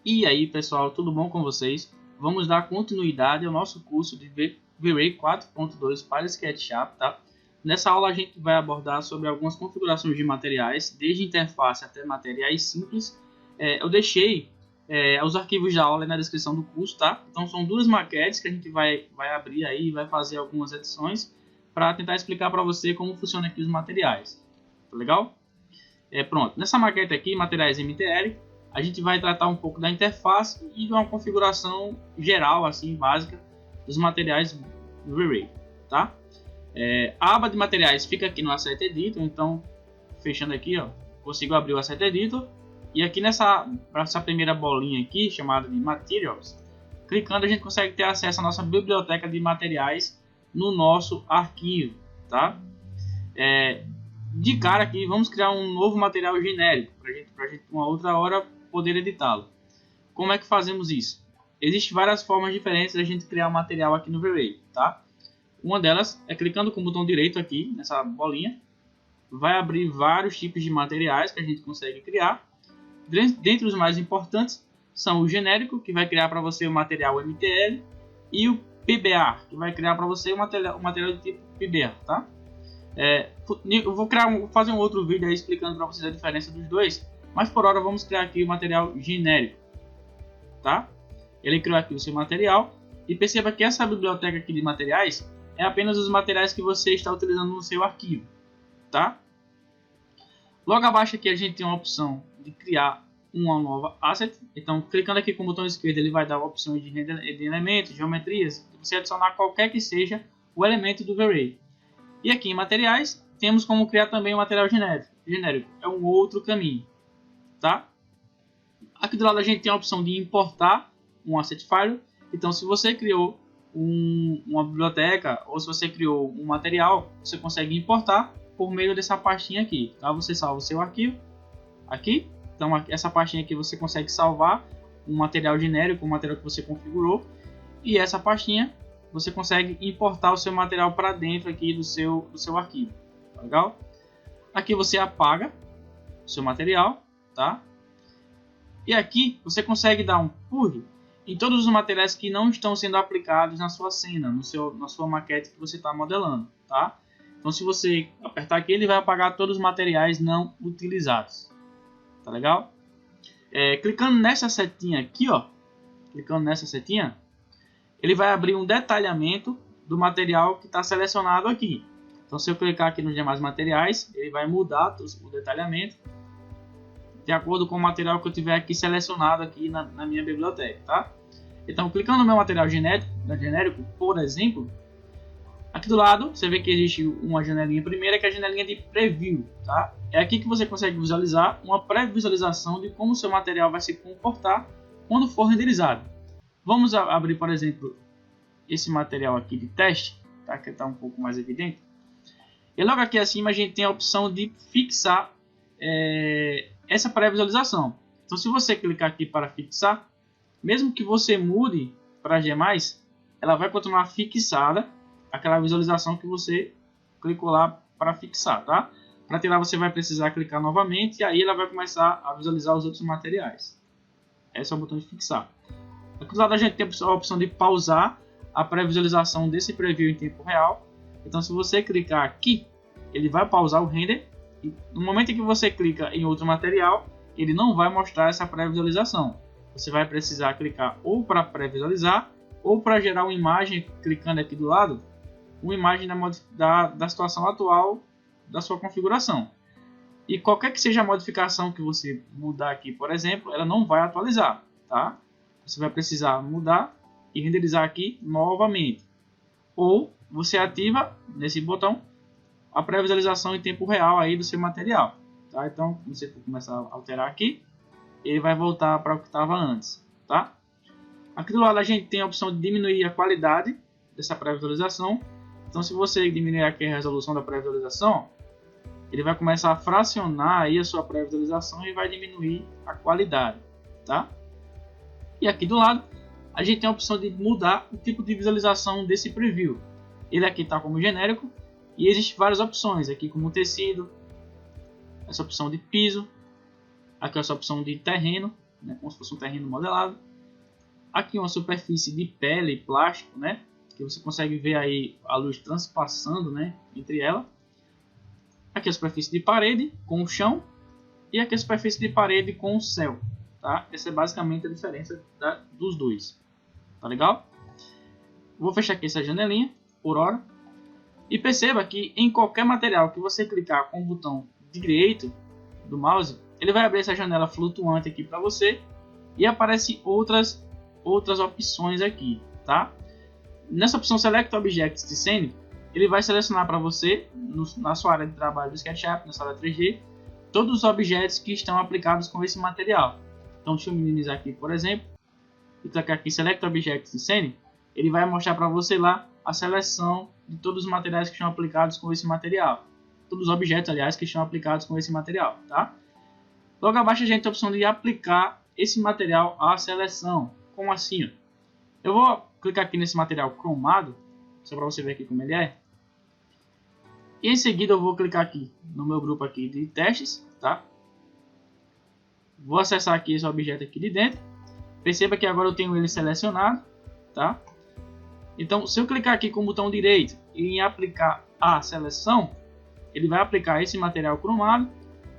E aí pessoal, tudo bom com vocês? Vamos dar continuidade ao nosso curso de V-Ray 4.2 para SketchUp, tá? Nessa aula a gente vai abordar sobre algumas configurações de materiais, desde interface até materiais simples. Eu deixei os arquivos da aula na descrição do curso, tá? Então são duas maquetes que a gente vai abrir aí e vai fazer algumas edições para tentar explicar para você como funciona aqui os materiais. Tá legal? Pronto, nessa maquete aqui, materiais MTL, a gente vai tratar um pouco da interface e de uma configuração geral, assim, básica, dos materiais do V-Ray, tá? A aba de materiais fica aqui no Asset Editor, então, fechando aqui, ó, consigo abrir o Asset Editor, e aqui nessa primeira bolinha aqui, chamada de Materials, clicando a gente consegue ter acesso à nossa biblioteca de materiais no nosso arquivo, tá? De cara aqui, vamos criar um novo material genérico, para a gente uma outra hora poder editá-lo. Como é que fazemos isso? Existem várias formas diferentes de a gente criar um material aqui no V-Ray, tá? Uma delas é clicando com o botão direito aqui, nessa bolinha. Vai abrir vários tipos de materiais que a gente consegue criar. Dentre os mais importantes são o genérico, que vai criar para você o material MTL, e o PBR, que vai criar para você o material de tipo PBR, tá? Eu vou fazer um outro vídeo aí explicando para vocês a diferença dos dois, mas por hora vamos criar aqui o material genérico, tá? Ele criou aqui o seu material e perceba que essa biblioteca aqui de materiais é apenas os materiais que você está utilizando no seu arquivo, tá? Logo abaixo aqui a gente tem uma opção de criar uma nova asset. Então, clicando aqui com o botão esquerdo, ele vai dar opções de elementos, geometrias, você adicionar qualquer que seja o elemento do V-Ray. E aqui em materiais, temos como criar também o material genérico. É um outro caminho, tá? Aqui do lado a gente tem a opção de importar um asset file. Então, se você criou uma biblioteca ou se você criou um material, você consegue importar por meio dessa pastinha aqui, tá? Você salva o seu arquivo aqui. Então, essa pastinha aqui você consegue salvar um material genérico, um material que você configurou. E essa pastinha você consegue importar o seu material para dentro aqui do seu arquivo. Tá legal? Aqui você apaga o seu material, tá? E aqui você consegue dar um purge em todos os materiais que não estão sendo aplicados na sua cena, na sua maquete que você está modelando, tá? Então, se você apertar aqui, ele vai apagar todos os materiais não utilizados. Tá legal? Clicando nessa setinha aqui, ó, ele vai abrir um detalhamento do material que está selecionado aqui. Então, se eu clicar aqui nos demais materiais, ele vai mudar o detalhamento de acordo com o material que eu tiver aqui selecionado aqui na minha biblioteca, tá? Então, clicando no meu material genérico, por exemplo, aqui do lado você vê que existe uma janelinha primeira, que é a janelinha de preview, tá? É aqui que você consegue visualizar uma pré-visualização de como o seu material vai se comportar quando for renderizado. Vamos abrir, por exemplo, esse material aqui de teste, tá? Que está um pouco mais evidente. E logo aqui acima a gente tem a opção de fixar essa pré-visualização. Então, se você clicar aqui para fixar, mesmo que você mude para G+, ela vai continuar fixada, aquela visualização que você clicou lá para fixar, tá? Para tirar você vai precisar clicar novamente e aí ela vai começar a visualizar os outros materiais. Esse é o botão de fixar. Aqui do lado a gente tem a opção de pausar a pré-visualização desse preview em tempo real. Então, se você clicar aqui, ele vai pausar o render. E no momento em que você clica em outro material, ele não vai mostrar essa pré-visualização. Você vai precisar clicar ou para pré-visualizar ou para gerar uma imagem, clicando aqui do lado, uma imagem da situação atual da sua configuração. E qualquer que seja a modificação que você mudar aqui, por exemplo, ela não vai atualizar, tá? Você vai precisar mudar e renderizar aqui novamente. Ou você ativa nesse botão a pré-visualização em tempo real aí do seu material, tá? Então, quando você começar a alterar aqui, ele vai voltar para o que estava antes, tá? Aqui do lado a gente tem a opção de diminuir a qualidade dessa pré-visualização. Então, se você diminuir aqui a resolução da pré-visualização, ele vai começar a fracionar aí a sua pré-visualização e vai diminuir a qualidade, tá? E aqui do lado, a gente tem a opção de mudar o tipo de visualização desse preview. Ele aqui está como genérico e existem várias opções, aqui como tecido, essa opção de piso, aqui essa opção de terreno né, como se fosse um terreno modelado. Aqui uma superfície de pele, plástico, né, que você consegue ver aí a luz transpassando, né, entre ela. Aqui a superfície de parede com o chão e aqui a superfície de parede com o céu, tá? Essa é basicamente a diferença dos dois, tá legal? Vou fechar aqui essa janelinha por hora e perceba que em qualquer material que você clicar com o botão direito do mouse, ele vai abrir essa janela flutuante aqui para você e aparece outras opções aqui, tá? Nessa opção Select Objects de Scene, ele vai selecionar para você, na sua área de trabalho do SketchUp, na sua área 3D, todos os objetos que estão aplicados com esse material. Então, deixa eu minimizar aqui, por exemplo, e clicar aqui Select Objects de Scene, ele vai mostrar para você lá a seleção de todos os materiais que estão aplicados com esse material. Todos os objetos, aliás, que estão aplicados com esse material, tá? Logo abaixo a gente tem a opção de aplicar esse material à seleção. Como assim? Ó? Eu vou clicar aqui nesse material cromado, só para você ver aqui como ele é. E em seguida eu vou clicar aqui no meu grupo aqui de testes, tá? Vou acessar aqui esse objeto aqui de dentro. Perceba que agora eu tenho ele selecionado, tá? Então, se eu clicar aqui com o botão direito e em aplicar a seleção, ele vai aplicar esse material cromado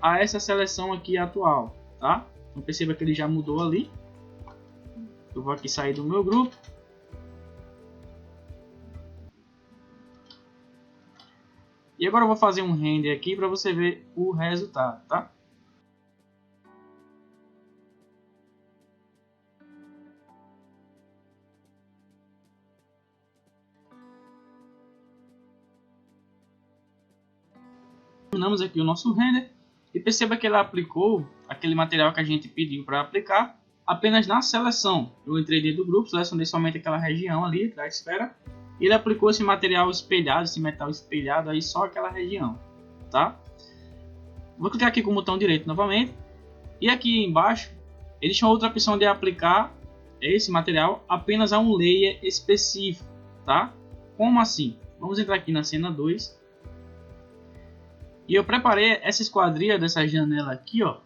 a essa seleção aqui atual, tá? Então perceba que ele já mudou ali. Eu vou aqui sair do meu grupo. E agora eu vou fazer um render aqui para você ver o resultado, tá? Terminamos aqui o nosso render e perceba que ele aplicou aquele material que a gente pediu para aplicar apenas na seleção. Eu entrei dentro do grupo, selecionei somente aquela região ali da esfera. E ele aplicou esse material espelhado, esse metal espelhado aí só aquela região, tá? Vou clicar aqui com o botão direito novamente. E aqui embaixo, ele tinha outra opção de aplicar esse material apenas a um layer específico, tá? Como assim? Vamos entrar aqui na cena 2. E eu preparei essa esquadria dessa janela aqui, ó,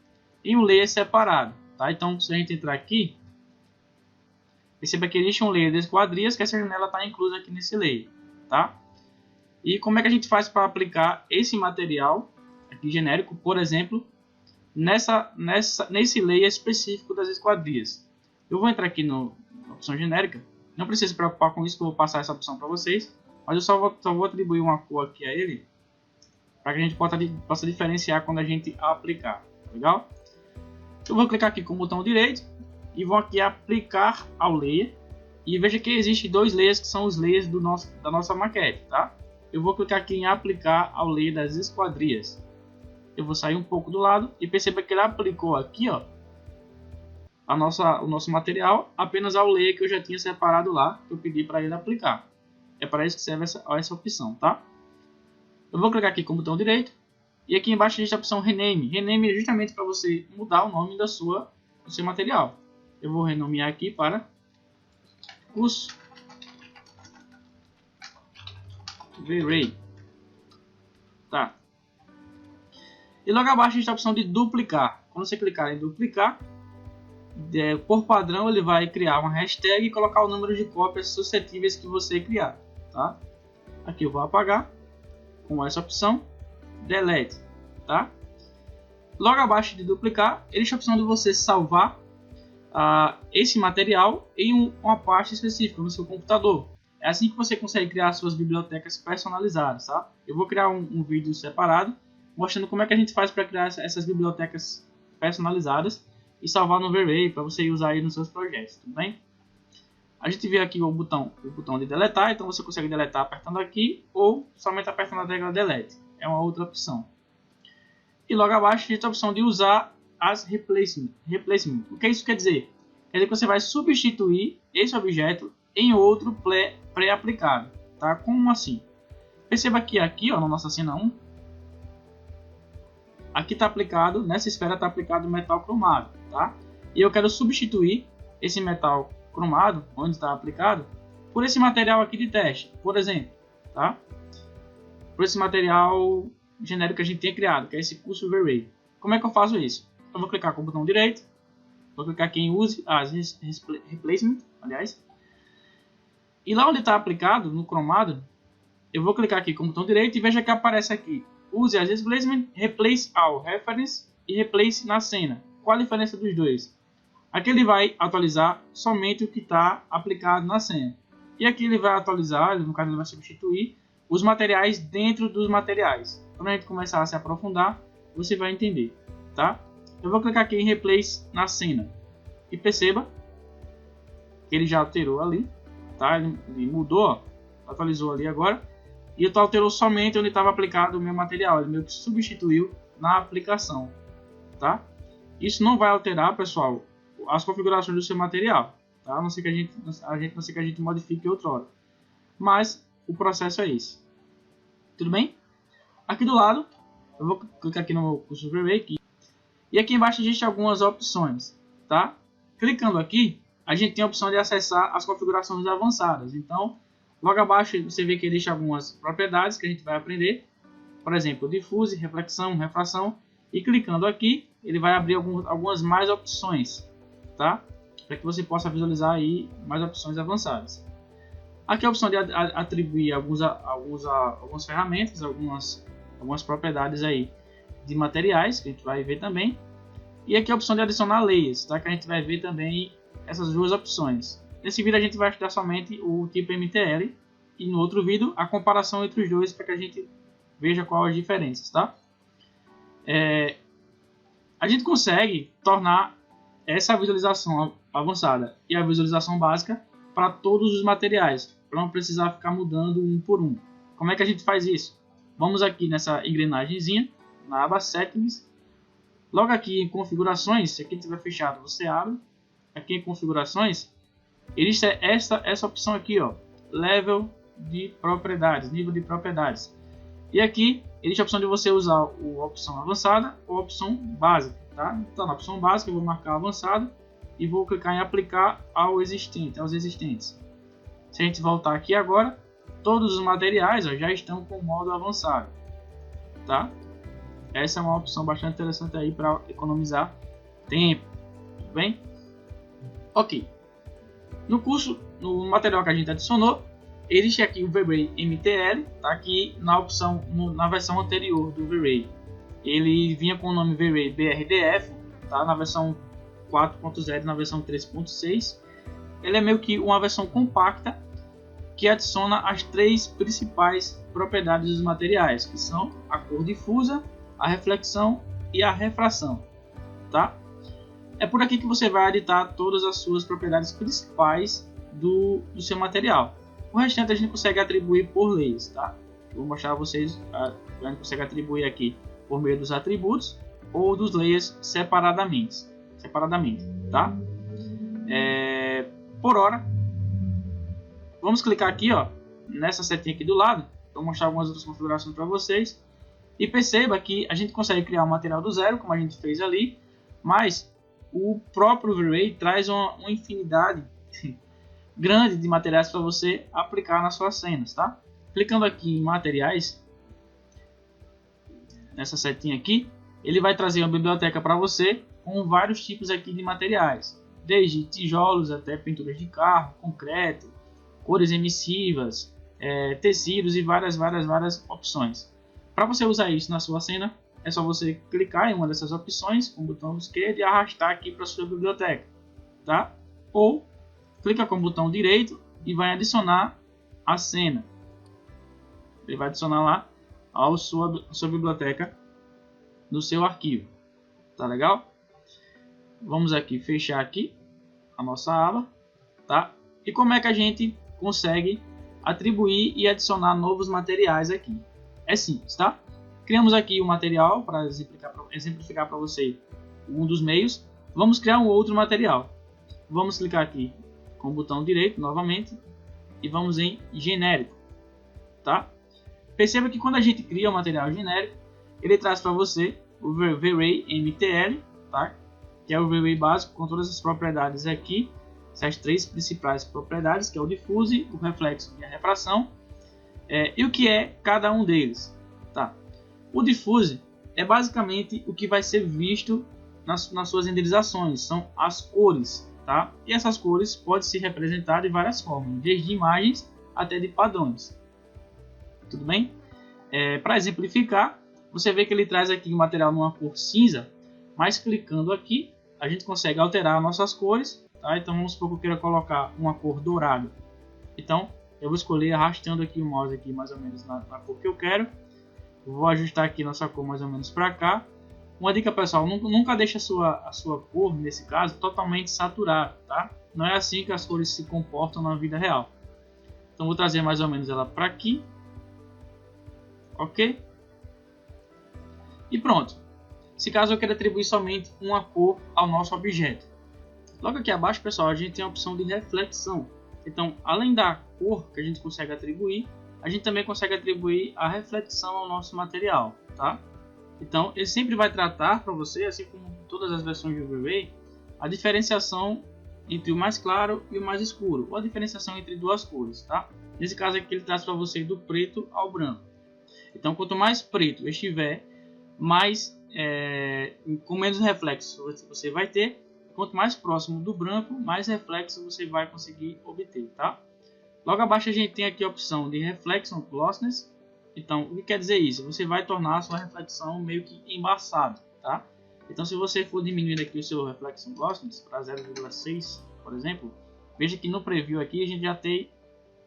em um layer separado, tá? Então, se a gente entrar aqui, perceba que existe um layer de esquadrias, que essa janela está inclusa aqui nesse layer, tá? E como é que a gente faz para aplicar esse material aqui genérico, por exemplo, nesse layer específico das esquadrias? Eu vou entrar aqui na opção genérica. Não precisa se preocupar com isso, que eu vou passar essa opção para vocês. Mas eu só vou atribuir uma cor aqui a ele, para que a gente possa diferenciar quando a gente aplicar, legal? Eu vou clicar aqui com o botão direito e vou aqui aplicar ao layer. E veja que existem dois layers que são os layers da nossa maquete, tá? Eu vou clicar aqui em aplicar ao layer das esquadrias. Eu vou sair um pouco do lado e perceba que ele aplicou aqui, ó, o nosso material apenas ao layer que eu já tinha separado lá, que eu pedi para ele aplicar. É para isso que serve essa opção, tá? Eu vou clicar aqui com o botão direito e aqui embaixo existe a opção Rename. Rename é justamente para você mudar o nome do seu material. Eu vou renomear aqui para curso V-Ray, tá? E logo abaixo existe a opção de duplicar. Quando você clicar em duplicar, por padrão ele vai criar uma hashtag e colocar o número de cópias suscetíveis que você criar, tá? Aqui eu vou apagar com essa opção delete, tá? Logo abaixo de duplicar, existe a opção de você salvar esse material em uma pasta específica no seu computador. É assim que você consegue criar suas bibliotecas personalizadas, tá? Eu vou criar um vídeo separado mostrando como é que a gente faz para criar essas bibliotecas personalizadas e salvar no V-Ray para você usar aí nos seus projetos, tudo bem? A gente vê aqui o botão de deletar, então você consegue deletar apertando aqui ou somente apertando a tecla delete. É uma outra opção. E logo abaixo existe a opção de usar as replacement. O que isso quer dizer? Quer dizer que você vai substituir esse objeto em outro pré-aplicado, tá? Como assim? Perceba que aqui, ó, na nossa cena 1, aqui está aplicado, nessa esfera está aplicado metal cromado, tá? E eu quero substituir esse metal cromado, onde está aplicado, por esse material aqui de teste, por exemplo, tá? Por esse material genérico que a gente tinha criado, que é esse curso V-Ray. Como é que eu faço isso? Eu vou clicar com o botão direito Vou clicar aqui em Use as Replacement, aliás. E lá onde está aplicado, no cromado, eu vou clicar aqui com o botão direito e veja que aparece aqui. Use as Replacement, Replace All Reference e Replace na cena. Qual a diferença dos dois? Aqui ele vai atualizar somente o que está aplicado na cena. E aqui ele vai atualizar, no caso ele vai substituir, os materiais dentro dos materiais. Quando a gente começar a se aprofundar, você vai entender, tá? Eu vou clicar aqui em Replace na cena. E perceba que ele já alterou ali, tá? Ele mudou, ó, atualizou ali agora. E ele alterou somente onde estava aplicado o meu material. Ele meio que substituiu na aplicação, tá? Isso não vai alterar, pessoal, as configurações do seu material, tá? A não ser que a gente modifique outrora. Mas o processo é esse. Tudo bem? Aqui do lado, eu vou clicar aqui no curso V-Ray e aqui embaixo existem algumas opções, tá? Clicando aqui, a gente tem a opção de acessar as configurações avançadas. Então, logo abaixo você vê que existe algumas propriedades que a gente vai aprender. Por exemplo, diffuse, reflexão, refração. E clicando aqui, ele vai abrir algumas mais opções, tá? Para que você possa visualizar aí mais opções avançadas. Aqui a opção de atribuir algumas ferramentas, algumas propriedades aí de materiais, que a gente vai ver também. E aqui a opção de adicionar layers, tá? Que a gente vai ver também essas duas opções. Nesse vídeo a gente vai estudar somente o tipo MTL e no outro vídeo a comparação entre os dois para que a gente veja quais as diferenças, tá? A gente consegue tornar essa visualização avançada e a visualização básica para todos os materiais, para não precisar ficar mudando um por um. Como é que a gente faz isso? Vamos aqui nessa engrenagemzinha, na aba Settings. Logo aqui em Configurações, se aqui estiver fechado, você abre. Aqui em Configurações, existe essa opção aqui, ó, Level de Propriedades, Nível de Propriedades. E aqui existe a opção de você usar a opção avançada ou a opção básica, tá? Então na opção básica eu vou marcar avançado e vou clicar em aplicar aos existentes. Se a gente voltar aqui agora, todos os materiais, ó, já estão com o modo avançado, tá? Essa é uma opção bastante interessante aí para economizar tempo, tudo bem? Ok. No material que a gente adicionou, existe aqui o V-Ray MTL, tá aqui na opção, na versão anterior do V-Ray. Ele vinha com o nome V-Ray BRDF, tá? Na versão 4.0 e na versão 3.6. Ele é meio que uma versão compacta que adiciona as três principais propriedades dos materiais, que são a cor difusa, a reflexão e a refração, tá? É por aqui que você vai editar todas as suas propriedades principais do seu material. O restante a gente consegue atribuir por layers, tá? Eu vou mostrar a vocês, a gente consegue atribuir aqui por meio dos atributos ou dos layers separadamente, tá? Por hora, vamos clicar aqui, ó, nessa setinha aqui do lado. Vou mostrar algumas outras configurações para vocês. E perceba que a gente consegue criar um material do zero, como a gente fez ali, mas o próprio V-Ray traz uma infinidade grande de materiais para você aplicar nas suas cenas, tá? Clicando aqui em materiais, nessa setinha aqui, ele vai trazer uma biblioteca para você com vários tipos aqui de materiais, desde tijolos até pinturas de carro, concreto, cores emissivas, tecidos e várias opções. Para você usar isso na sua cena, é só você clicar em uma dessas opções com o botão esquerdo e arrastar aqui para a sua biblioteca, tá? Ou clica com o botão direito e vai adicionar a cena. Ele vai adicionar lá a sua biblioteca no seu arquivo, tá legal? Vamos aqui fechar aqui a nossa aba, tá? E como é que a gente consegue atribuir e adicionar novos materiais aqui? É simples, tá? Criamos aqui um material para exemplificar para você um dos meios. Vamos criar um outro material. Vamos clicar aqui com o botão direito novamente e vamos em genérico, tá? Perceba que quando a gente cria um material genérico, ele traz para você o V-Ray MTL, tá? Que é o V-Ray básico com todas as propriedades aqui, essas três principais propriedades, que é o diffuse, o reflexo e a refração. E o que é cada um deles, tá? O diffuse é basicamente o que vai ser visto nas suas renderizações, são as cores, tá? E essas cores podem se representar de várias formas, desde imagens até de padrões. Tudo bem? Para exemplificar, você vê que ele traz aqui o material numa cor cinza, mas clicando aqui, a gente consegue alterar nossas cores, tá? Então vamos supor que eu queira colocar uma cor dourada. Então eu vou escolher arrastando aqui o mouse aqui mais ou menos na cor que eu quero. Eu vou ajustar aqui nossa cor mais ou menos para cá. Uma dica, pessoal, nunca deixe a sua cor, nesse caso, totalmente saturada, tá? Não é assim que as cores se comportam na vida real. Então vou trazer mais ou menos ela para aqui. Ok? E pronto. Se caso eu queira atribuir somente uma cor ao nosso objeto. Logo aqui abaixo, pessoal, a gente tem a opção de reflexão. Então, além da cor que a gente consegue atribuir, a gente também consegue atribuir a reflexão ao nosso material, tá? Então, ele sempre vai tratar para você, assim como todas as versões do V-Ray, a diferenciação entre o mais claro e o mais escuro, ou a diferenciação entre duas cores, tá? Nesse caso aqui, ele traz para você do preto ao branco. Então, quanto mais preto estiver, mais com menos reflexo você vai ter. Quanto mais próximo do branco, mais reflexo você vai conseguir obter, tá? Logo abaixo a gente tem aqui a opção de Reflection Glossiness. Então, o que quer dizer isso? Você vai tornar a sua reflexão meio que embaçada, tá? Então, se você for diminuir aqui o seu Reflection Glossiness para 0,6, por exemplo, veja que no preview aqui a gente já tem,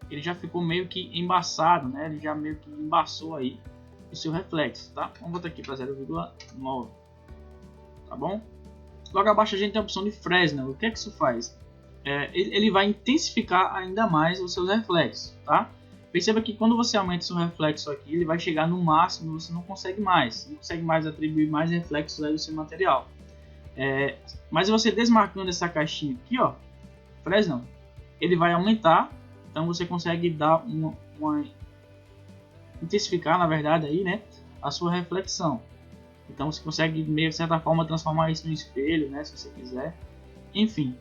ele já ficou meio que embaçado, né? Ele já meio que embaçou aí o seu reflexo, tá? Vamos botar aqui para 0,9, tá bom? Logo abaixo a gente tem a opção de Fresnel. O que é que isso faz? Ele vai intensificar ainda mais os seus reflexos, tá? Perceba que quando você aumenta o seu reflexo aqui, ele vai chegar no máximo, você não consegue mais atribuir mais reflexos aí ao seu material. Mas você desmarcando essa caixinha aqui, ó, Fresnel, ele vai aumentar, então você consegue dar uma intensificar, na verdade, aí, né, a sua reflexão. Então você consegue, meio de certa forma, transformar isso no espelho, né, se você quiser. Enfim,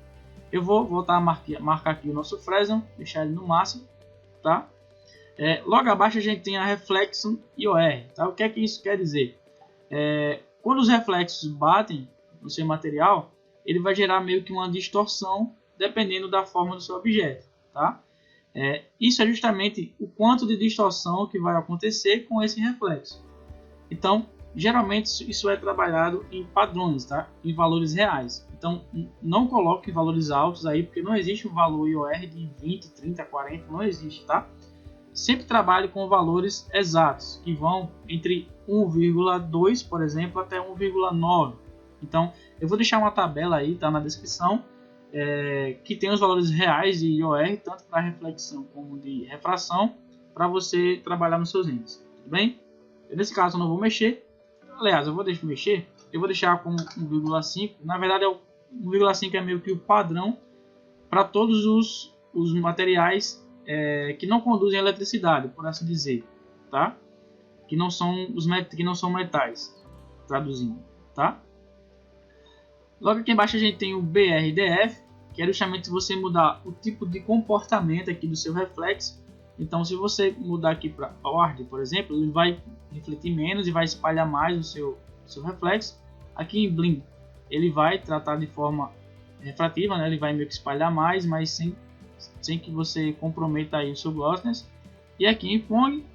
eu vou voltar a marcar aqui o nosso Fresnel, deixar ele no máximo, tá? Logo abaixo a gente tem a Reflection IOR, tá? O que é que isso quer dizer? Quando os reflexos batem no seu material, ele vai gerar meio que uma distorção, dependendo da forma do seu objeto, tá? Isso é justamente o quanto de distorção que vai acontecer com esse reflexo. Então, geralmente isso é trabalhado em padrões, tá? Em valores reais. Então, não coloque valores altos aí, porque não existe um valor IOR de 20, 30, 40, não existe, tá? Sempre trabalhe com valores exatos, que vão entre 1,2, por exemplo, até 1,9. Então, eu vou deixar uma tabela aí, tá, na descrição, que tem os valores reais de IOR, tanto para reflexão como de refração, para você trabalhar nos seus índices, tudo bem? Nesse caso eu não vou mexer, aliás, eu vou deixar com 1,5, na verdade 1,5 é meio que o padrão para todos os materiais que não conduzem eletricidade, por assim dizer, tá? Que não são metais, traduzindo, tá? Logo aqui embaixo a gente tem o BRDF, que é justamente você mudar o tipo de comportamento aqui do seu reflexo. Então, se você mudar aqui para Ward, por exemplo, ele vai refletir menos e vai espalhar mais o seu reflexo. Aqui em Blend, ele vai tratar de forma refrativa, né? Ele vai meio que espalhar mais, mas sem que você comprometa aí o seu glossiness. E aqui em Fong,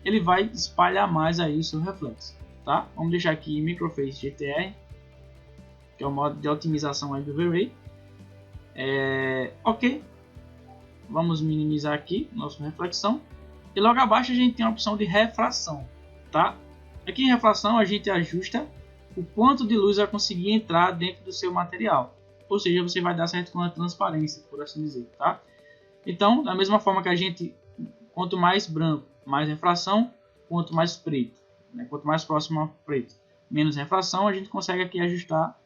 ele vai espalhar mais aí o seu reflexo, tá? Vamos deixar aqui em Microface GTR, que é o modo de otimização aí do V-Ray. Ok, vamos minimizar aqui nossa reflexão. E logo abaixo a gente tem a opção de refração, tá? Aqui em refração a gente ajusta o quanto de luz vai conseguir entrar dentro do seu material. Ou seja, você vai dar certo com a transparência, por assim dizer, tá? Então, da mesma forma que a gente, quanto mais branco, mais refração, quanto mais preto, né? Quanto mais próximo a preto, menos refração, a gente consegue aqui ajustar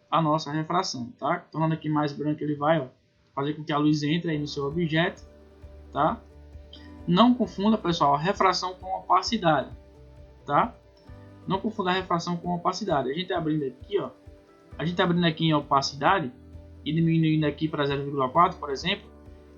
a nossa refração, tá? Tornando aqui mais branco, ele vai, ó, fazer com que a luz entre aí no seu objeto, tá? Não confunda, pessoal, a refração com opacidade, tá? Não confunda a refração com opacidade. A gente abrindo aqui, ó, em opacidade e diminuindo aqui para 0,4, por exemplo,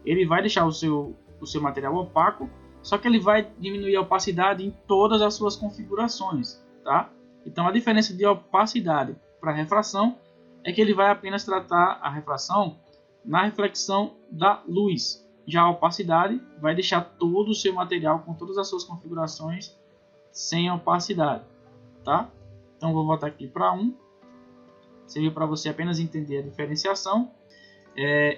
ele vai deixar o seu material opaco, só que ele vai diminuir a opacidade em todas as suas configurações, tá? Então a diferença de opacidade para refração é que ele vai apenas tratar a refração na reflexão da luz. Já a opacidade vai deixar todo o seu material com todas as suas configurações sem opacidade, tá? Então vou voltar aqui para 1. Serviu para você apenas entender a diferenciação.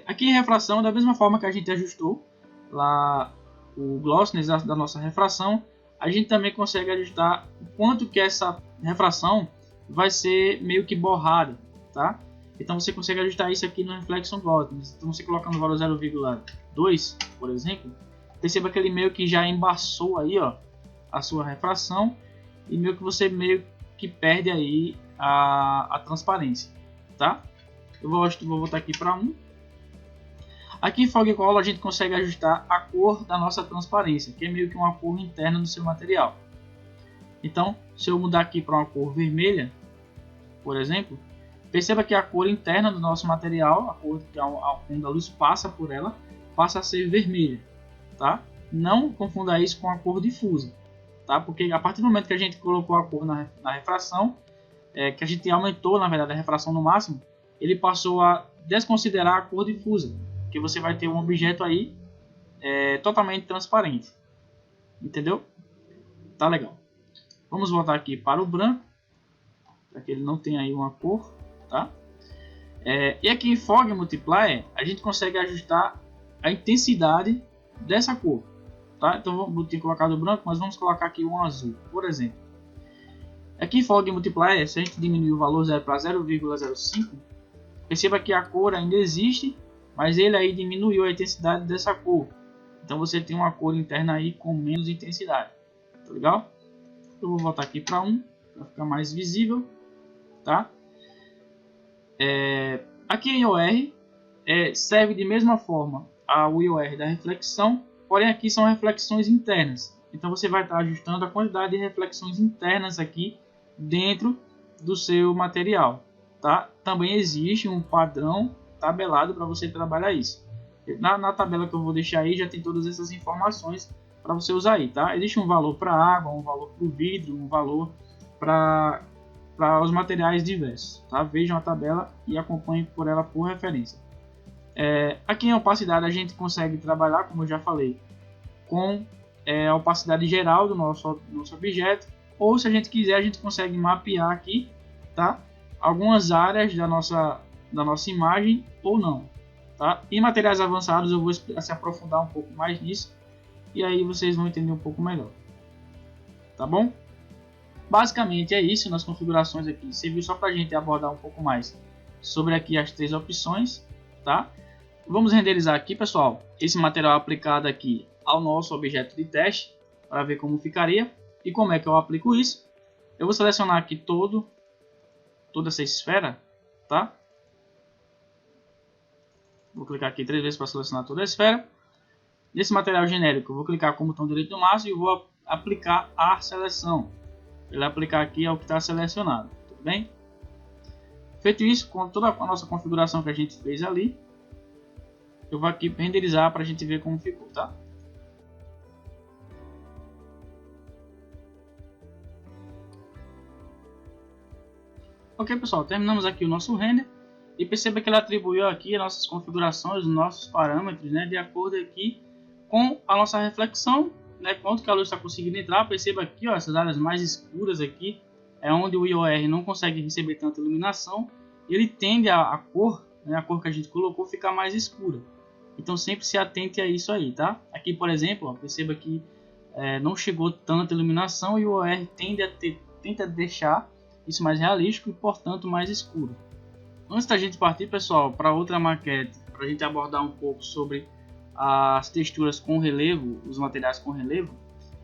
Aqui em refração, da mesma forma que a gente ajustou lá o glossiness da nossa refração, a gente também consegue ajustar o quanto que essa refração vai ser meio que borrada, tá? Então você consegue ajustar isso aqui no Reflection Glossiness. Então você colocando o valor 0,2, por exemplo, perceba que ele meio que já embaçou aí, ó, a sua refração, e meio que você meio que perde aí a transparência, tá? Eu vou voltar aqui para 1. Aqui em Fog Color a gente consegue ajustar a cor da nossa transparência, que é meio que uma cor interna do seu material. Então, se eu mudar aqui para uma cor vermelha, por exemplo, perceba que a cor interna do nosso material, a cor que quando a luz passa por ela, passa a ser vermelha, tá? Não confunda isso com a cor difusa, tá? Porque a partir do momento que a gente colocou a cor na refração, que a gente aumentou, na verdade, a refração no máximo, ele passou a desconsiderar a cor difusa, que você vai ter um objeto aí totalmente transparente, entendeu? Tá legal. Vamos voltar aqui para o branco, para que ele não tenha aí uma cor, tá? E aqui em Fog Multiplier a gente consegue ajustar a intensidade dessa cor, tá? Então vamos ter colocado o branco, mas vamos colocar aqui um azul, por exemplo. Aqui em Fog Multiplier, se a gente diminuir o valor para 0,05, perceba que a cor ainda existe, mas ele aí diminuiu a intensidade dessa cor. Então você tem uma cor interna aí com menos intensidade, tá legal? Eu vou voltar aqui para 1 para ficar mais visível, tá? Aqui em IOR serve de mesma forma ao IOR da reflexão, porém aqui são reflexões internas. Então você vai estar ajustando a quantidade de reflexões internas aqui dentro do seu material, tá? Também existe um padrão tabelado para você trabalhar isso. Na tabela que eu vou deixar aí já tem todas essas informações para você usar aí, tá? Existe um valor para água, um valor para o vidro, um valor para os materiais diversos, tá? Vejam a tabela e acompanhem por ela por referência. Aqui em opacidade a gente consegue trabalhar, como eu já falei, com a opacidade geral do nosso objeto, ou se a gente quiser a gente consegue mapear aqui, tá? Algumas áreas da nossa imagem ou não, tá? Em materiais avançados eu vou se aprofundar um pouco mais nisso e aí vocês vão entender um pouco melhor, tá bom? Basicamente é isso nas configurações aqui. Serviu só para a gente abordar um pouco mais sobre aqui as 3 opções, tá? Vamos renderizar aqui, pessoal, esse material aplicado aqui ao nosso objeto de teste para ver como ficaria e como é que eu aplico isso. Eu vou selecionar aqui toda essa esfera, tá? Vou clicar aqui 3 vezes para selecionar toda a esfera. Nesse material genérico, eu vou clicar com o botão direito do mouse e vou aplicar a seleção. Ele aplicar aqui ao que está selecionado, tudo bem? Feito isso, com toda a nossa configuração que a gente fez ali, eu vou aqui renderizar para a gente ver como ficou, tá? Ok, pessoal, terminamos aqui o nosso render e perceba que ele atribuiu aqui as nossas configurações, os nossos parâmetros, né, de acordo aqui com a nossa reflexão, né, quanto que a luz está conseguindo entrar. Perceba aqui, ó, essas áreas mais escuras aqui é onde o IOR não consegue receber tanta iluminação e ele tende a cor, né, a cor que a gente colocou, ficar mais escura. Então sempre se atente a isso aí, tá? Aqui, por exemplo, ó, perceba que não chegou tanta iluminação e o IOR tenta deixar isso mais realístico e, portanto, mais escuro. Antes da gente partir, pessoal, para outra maquete, para a gente abordar um pouco sobre as texturas com relevo, os materiais com relevo,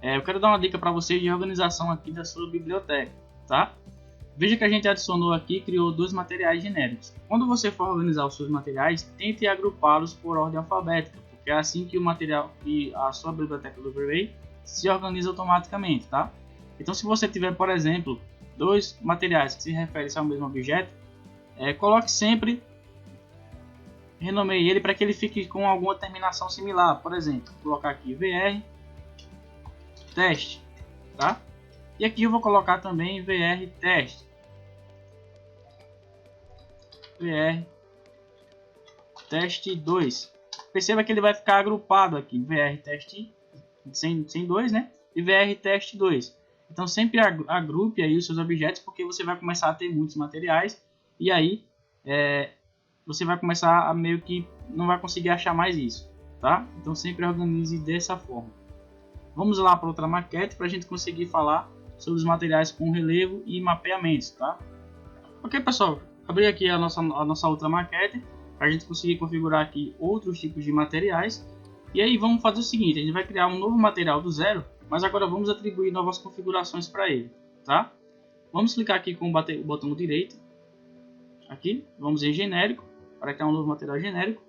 eu quero dar uma dica para vocês de organização aqui da sua biblioteca, tá? Veja que a gente adicionou aqui e criou 2 materiais genéricos. Quando você for organizar os seus materiais, tente agrupá-los por ordem alfabética, porque é assim que o material e a sua biblioteca do V-Ray se organiza automaticamente, tá? Então, se você tiver, por exemplo, 2 materiais que se referem ao mesmo objeto, coloque sempre, renomeie ele para que ele fique com alguma terminação similar. Por exemplo, vou colocar aqui VR teste, tá? E aqui eu vou colocar também VR teste. VR teste 2. Perceba que ele vai ficar agrupado aqui, VR teste sem 2, né? E VR teste 2. Então sempre agrupe aí os seus objetos, porque você vai começar a ter muitos materiais e aí você vai começar a meio que não vai conseguir achar mais isso, tá? Então sempre organize dessa forma. Vamos lá para outra maquete para a gente conseguir falar sobre os materiais com relevo e mapeamentos, tá? Ok, pessoal, abri aqui a nossa outra maquete para a gente conseguir configurar aqui outros tipos de materiais. E aí vamos fazer o seguinte, a gente vai criar um novo material do zero, mas agora vamos atribuir novas configurações para ele, tá? Vamos clicar aqui com o botão direito, aqui, vamos em genérico, para criar um novo material genérico.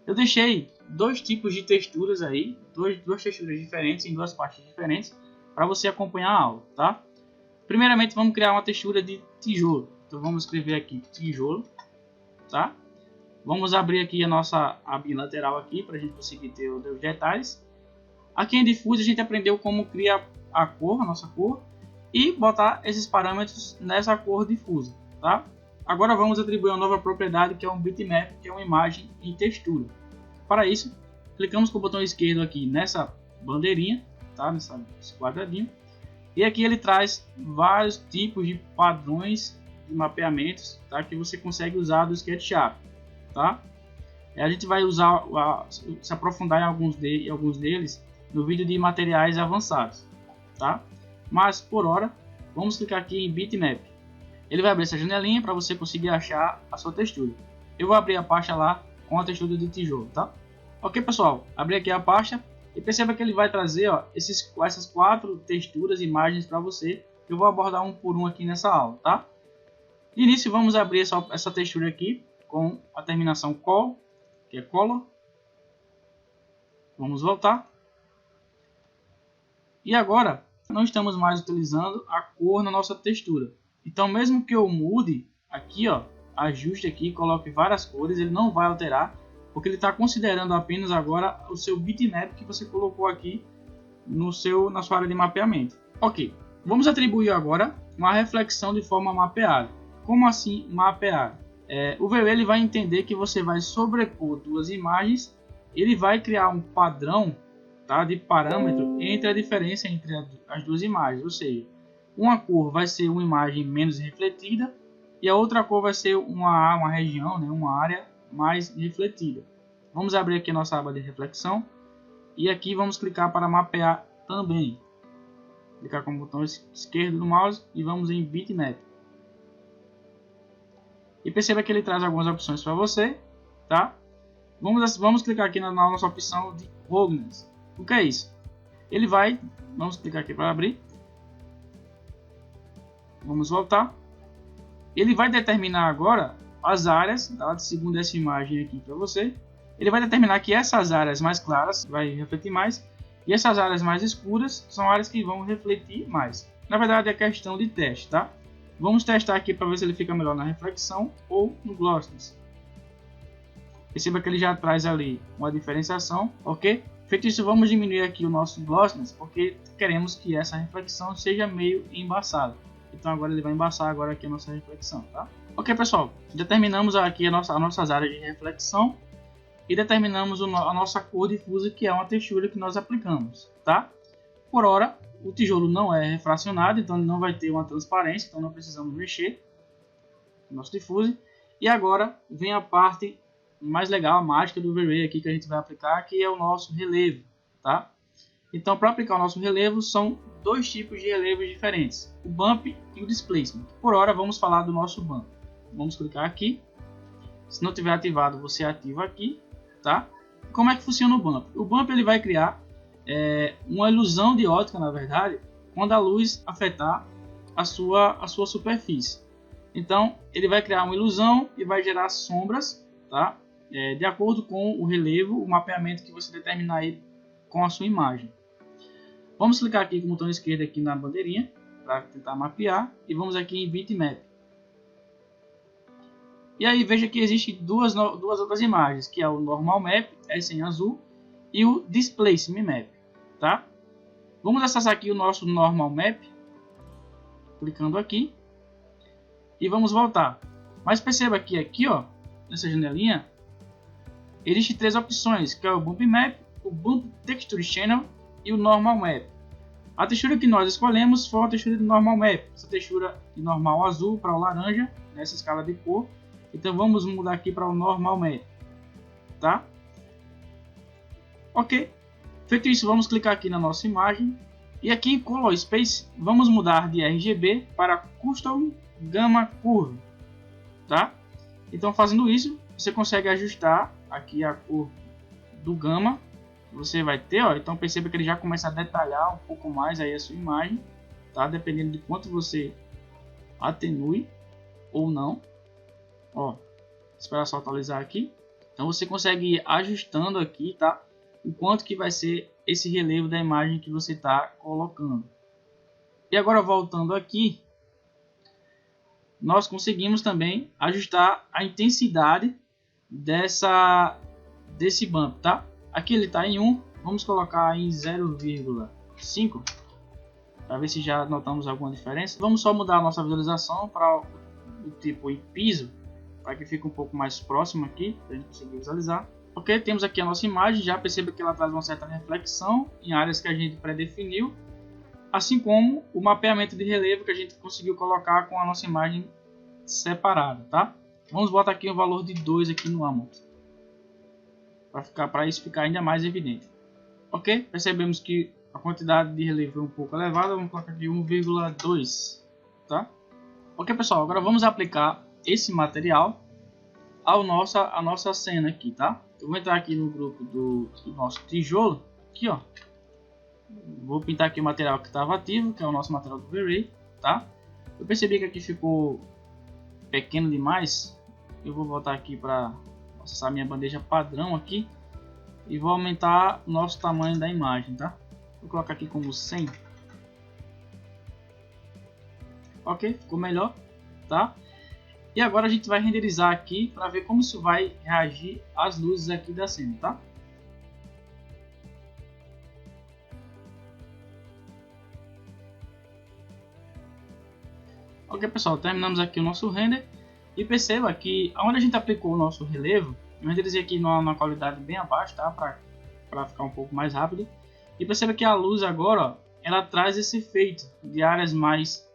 Eu deixei dois tipos de texturas aí, duas texturas diferentes em duas partes diferentes, para você acompanhar a aula, tá? Primeiramente vamos criar uma textura de tijolo, então vamos escrever aqui tijolo, tá? Vamos abrir aqui a nossa aba lateral aqui para a gente conseguir ter os detalhes. Aqui em Diffuse a gente aprendeu como criar a cor, a nossa cor, e botar esses parâmetros nessa cor difusa, tá? Agora vamos atribuir uma nova propriedade que é um bitmap, que é uma imagem em textura. Para isso, clicamos com o botão esquerdo aqui nessa bandeirinha, tá? Nesse quadradinho. E aqui ele traz vários tipos de padrões de mapeamentos, tá? Que você consegue usar do SketchUp. Tá? A gente vai usar se aprofundar em alguns deles no vídeo de materiais avançados, tá? Mas por hora vamos clicar aqui em bitmap. Ele vai abrir essa janelinha para você conseguir achar a sua textura. Eu vou abrir a pasta lá com a textura de tijolo, tá? Ok, pessoal, abri aqui a pasta e perceba que ele vai trazer, ó, essas 4 texturas, imagens para você. Eu vou abordar um por um aqui nessa aula, tá? De início vamos abrir essa textura aqui com a terminação col, que é color. Vamos voltar. E agora não estamos mais utilizando a cor na nossa textura. Então mesmo que eu mude aqui, ó, ajuste aqui, coloque várias cores, ele não vai alterar, porque ele está considerando apenas agora o seu bitmap que você colocou aqui na sua área de mapeamento. Ok, vamos atribuir agora uma reflexão de forma mapeada. Como assim mapeada? O VW ele vai entender que você vai sobrepor duas imagens, ele vai criar um padrão, tá, de parâmetro entre a diferença entre as duas imagens, ou seja, uma cor vai ser uma imagem menos refletida e a outra cor vai ser uma região, né, uma área mais refletida. Vamos abrir aqui a nossa aba de reflexão e aqui vamos clicar para mapear também. Clicar com o botão esquerdo do mouse e vamos em bitmap. E perceba que ele traz algumas opções para você, tá? Vamos clicar aqui na nossa opção de Roughness. O que é isso? Vamos clicar aqui para abrir. Vamos voltar. Ele vai determinar agora as áreas, tá? Segundo essa imagem aqui para você. Ele vai determinar que essas áreas mais claras vai refletir mais e essas áreas mais escuras são áreas que vão refletir mais. Na verdade é questão de teste, tá? Vamos testar aqui para ver se ele fica melhor na reflexão ou no glossiness. Perceba que ele já traz ali uma diferenciação, ok? Feito isso, vamos diminuir aqui o nosso glossiness, porque queremos que essa reflexão seja meio embaçada. Então agora ele vai embaçar agora aqui a nossa reflexão, tá? Ok, pessoal, determinamos aqui as nossas áreas de reflexão e determinamos a nossa cor difusa, que é uma textura que nós aplicamos, tá? Por hora, o tijolo não é refracionado, então ele não vai ter uma transparência, então não precisamos mexer no nosso diffuse. E agora vem a parte mais legal, a mágica do V-Ray aqui que a gente vai aplicar, que é o nosso relevo, tá? Então, para aplicar o nosso relevo, são dois tipos de relevos diferentes, o bump e o displacement. Por hora, vamos falar do nosso bump. Vamos clicar aqui. Se não tiver ativado, você ativa aqui, tá? Como é que funciona o bump? O bump ele vai criar uma ilusão de ótica, na verdade, quando a luz afetar a sua superfície. Então, ele vai criar uma ilusão e vai gerar sombras, tá? De acordo com o relevo, o mapeamento que você determinar aí com a sua imagem. Vamos clicar aqui com o botão esquerdo aqui na bandeirinha para tentar mapear e vamos aqui em bitmap. E aí veja que existem duas outras imagens, que é o normal map, essa em azul, e o displacement map, tá? Vamos acessar aqui o nosso normal map, clicando aqui, e vamos voltar. Mas perceba que aqui, ó, nessa janelinha, existem 3 opções, que é o Bump Map, o Bump Texture Channel e o Normal Map. A textura que nós escolhemos foi a textura de Normal Map, essa textura de normal azul para o laranja, nessa escala de cor. Então vamos mudar aqui para o Normal Map, tá? Ok, feito isso, vamos clicar aqui na nossa imagem e aqui em Color Space vamos mudar de RGB para Custom Gamma Curve, tá? Então fazendo isso, você consegue ajustar aqui a cor do gama que você vai ter, ó. Então perceba que ele já começa a detalhar um pouco mais aí a sua imagem, tá? Dependendo de quanto você atenue ou não, ó. Espera só atualizar aqui. Então você consegue ir ajustando aqui, tá? O quanto que vai ser esse relevo da imagem que você está colocando. E agora voltando aqui, nós conseguimos também ajustar a intensidade desse bump, tá? Aqui ele está em 1, vamos colocar em 0,5 para ver se já notamos alguma diferença. Vamos só mudar a nossa visualização para o tipo em piso, para que fique um pouco mais próximo aqui, para a gente conseguir visualizar. Ok, temos aqui a nossa imagem, já perceba que ela traz uma certa reflexão em áreas que a gente pré-definiu, assim como o mapeamento de relevo que a gente conseguiu colocar com a nossa imagem separada, tá? Vamos botar aqui o valor de 2 aqui no Amount, para isso ficar ainda mais evidente. Ok, percebemos que a quantidade de relevo é um pouco elevada, vamos colocar aqui 1,2, tá? Ok, pessoal, agora vamos aplicar esse material à nossa cena aqui, tá? Eu vou entrar aqui no grupo do nosso tijolo, aqui ó. Vou pintar aqui o material que estava ativo, que é o nosso material do V-Ray, tá? Eu percebi que aqui ficou pequeno demais. Eu vou voltar aqui para acessar minha bandeja padrão aqui e vou aumentar o nosso tamanho da imagem, tá? Vou colocar aqui como 100. Ok, ficou melhor, tá? E agora a gente vai renderizar aqui para ver como isso vai reagir às luzes aqui da cena, tá? Ok, pessoal, terminamos aqui o nosso render e perceba que onde a gente aplicou o nosso relevo, eu renderizei aqui numa qualidade bem abaixo, tá? Para ficar um pouco mais rápido. E perceba que a luz agora, ó, ela traz esse efeito de áreas mais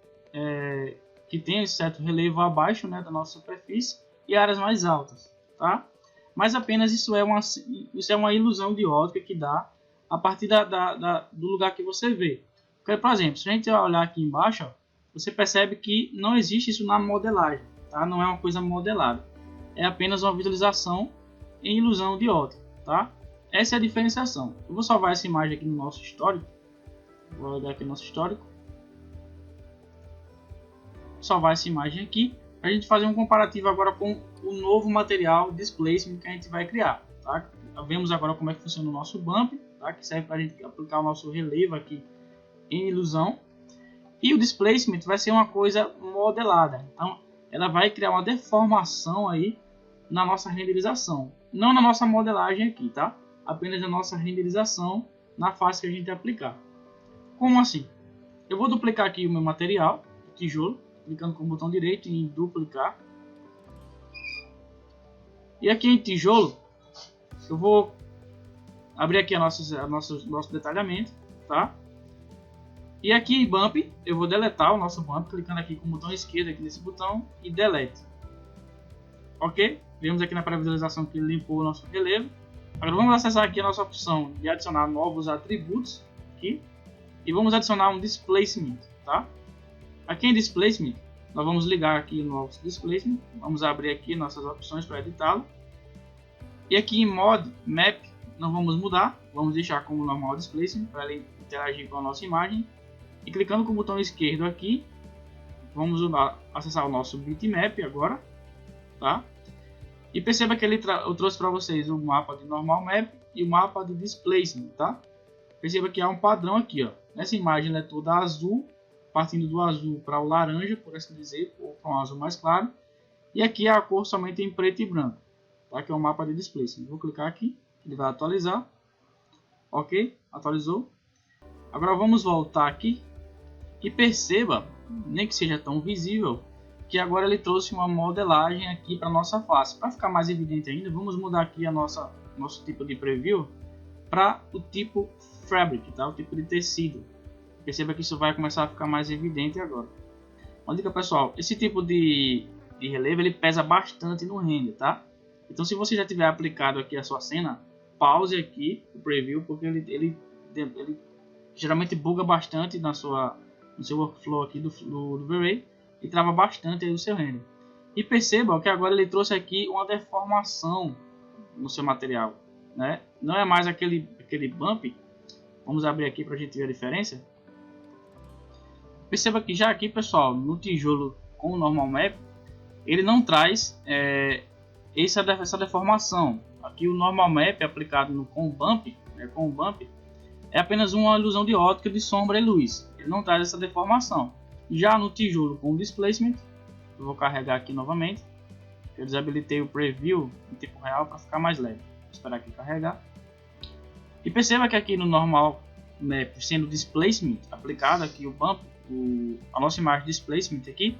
que tem esse certo relevo abaixo, né, da nossa superfície, e áreas mais altas, tá? Mas apenas isso é uma ilusão de ótica que dá a partir do lugar que você vê. Porque, por exemplo, se a gente olhar aqui embaixo, ó, você percebe que não existe isso na modelagem, tá? Não é uma coisa modelada, é apenas uma visualização em ilusão de ótica, tá? Essa é a diferenciação. Eu vou salvar essa imagem aqui no nosso histórico, vou olhar aqui no nosso histórico, salvar essa imagem aqui, para a gente fazer um comparativo agora com o novo material Displacement que a gente vai criar, tá? Vemos agora como é que funciona o nosso bump, tá? Que serve para a gente aplicar o nosso relevo aqui em ilusão. E o Displacement vai ser uma coisa modelada, então ela vai criar uma deformação aí na nossa renderização, não na nossa modelagem aqui, tá? Apenas na nossa renderização na face que a gente aplicar. Como assim? Eu vou duplicar aqui o meu material, o tijolo, clicando com o botão direito em duplicar. E aqui em tijolo, eu vou abrir aqui nosso detalhamento, tá? E aqui em bump, eu vou deletar o nosso bump, clicando aqui com o botão esquerdo aqui nesse botão e delete. Ok? Vemos aqui na pré-visualização que ele limpou o nosso relevo. Agora vamos acessar aqui a nossa opção de adicionar novos atributos aqui e vamos adicionar um displacement, tá? Aqui em Displacement, nós vamos ligar aqui o nosso Displacement, vamos abrir aqui nossas opções para editá-lo. E aqui em Mod Map, não vamos mudar, vamos deixar como normal Displacement para ele interagir com a nossa imagem. E clicando com o botão esquerdo aqui, vamos acessar o nosso Bitmap agora, tá? E perceba que eu trouxe para vocês o mapa de Normal Map e o mapa de Displacement, tá? Perceba que há um padrão aqui, ó. Essa imagem é toda azul, partindo do azul para o laranja, por assim dizer, ou para um azul mais claro. E aqui a cor somente em preto e branco, tá? Que é o mapa de Displacement. Vou clicar aqui, ele vai atualizar. Ok, atualizou. Agora vamos voltar aqui e perceba, nem que seja tão visível, que agora ele trouxe uma modelagem aqui para nossa face. Para ficar mais evidente ainda, vamos mudar aqui a nosso tipo de preview para o tipo fabric, tá? O tipo de tecido. Perceba que isso vai começar a ficar mais evidente agora. Uma dica, pessoal, esse tipo de relevo ele pesa bastante no render, tá? Então se você já tiver aplicado aqui a sua cena, pause aqui o preview, porque ele geralmente buga bastante no seu workflow aqui do V-Ray e trava bastante aí o seu render. E perceba que agora ele trouxe aqui uma deformação no seu material, né? Não é mais aquele bump. Vamos abrir aqui para a gente ver a diferença. Perceba que já aqui, pessoal, no tijolo com o normal map, ele não traz essa deformação. Aqui o normal map aplicado com o bump, é apenas uma ilusão de ótica de sombra e luz. Ele não traz essa deformação. Já no tijolo com o displacement, eu vou carregar aqui novamente. Eu desabilitei o preview em tempo real para ficar mais leve. Vou esperar aqui carregar. E perceba que aqui no normal map, sendo displacement aplicado aqui o bump, a nossa imagem displacement aqui,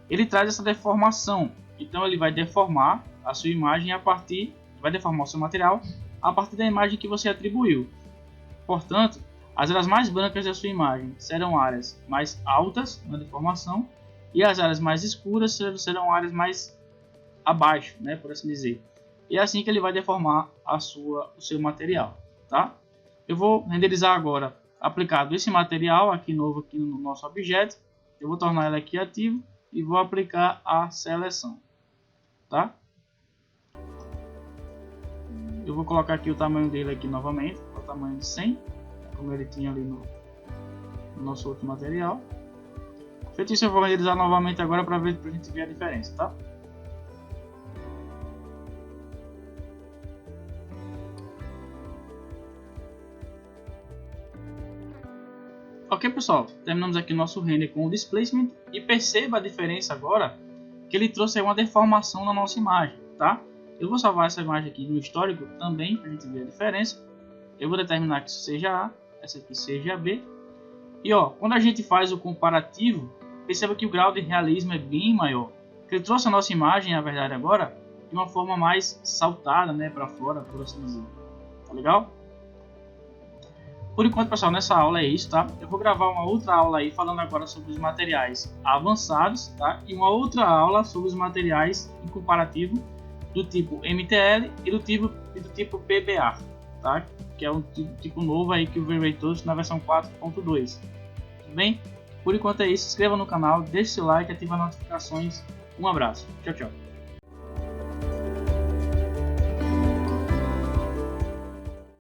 ele traz essa deformação. Então ele vai deformar a sua imagem vai deformar o seu material a partir da imagem que você atribuiu. Portanto, as áreas mais brancas da sua imagem serão áreas mais altas na deformação e as áreas mais escuras serão áreas mais abaixo, né, por assim dizer. E é assim que ele vai deformar o seu material, tá? Eu vou renderizar agora aplicado esse material aqui novo aqui no nosso objeto. Eu vou tornar ele aqui ativo e vou aplicar a seleção, tá? Eu vou colocar aqui o tamanho dele aqui novamente, o tamanho de 100, como ele tinha ali no nosso outro material. Feito isso, eu vou renderizar novamente agora para a gente ver a diferença, tá? Ok, pessoal, terminamos aqui o nosso render com o displacement e perceba a diferença agora que ele trouxe uma deformação na nossa imagem, tá? Eu vou salvar essa imagem aqui no histórico também para a gente ver a diferença. Eu vou determinar que isso seja A, essa aqui seja B. E ó, quando a gente faz o comparativo, perceba que o grau de realismo é bem maior. Ele trouxe a nossa imagem, na verdade, agora de uma forma mais saltada, né, para fora, por assim dizer. Tá legal? Por enquanto, pessoal, nessa aula é isso, tá? Eu vou gravar uma outra aula aí falando agora sobre os materiais avançados, tá? E uma outra aula sobre os materiais em comparativo do tipo MTL e do tipo PBA, tá? Que é um tipo novo aí que o V-Ray trouxe na versão 4.2. Tudo bem? Por enquanto é isso. Se inscreva no canal, deixe seu like e ative as notificações. Um abraço. Tchau, tchau.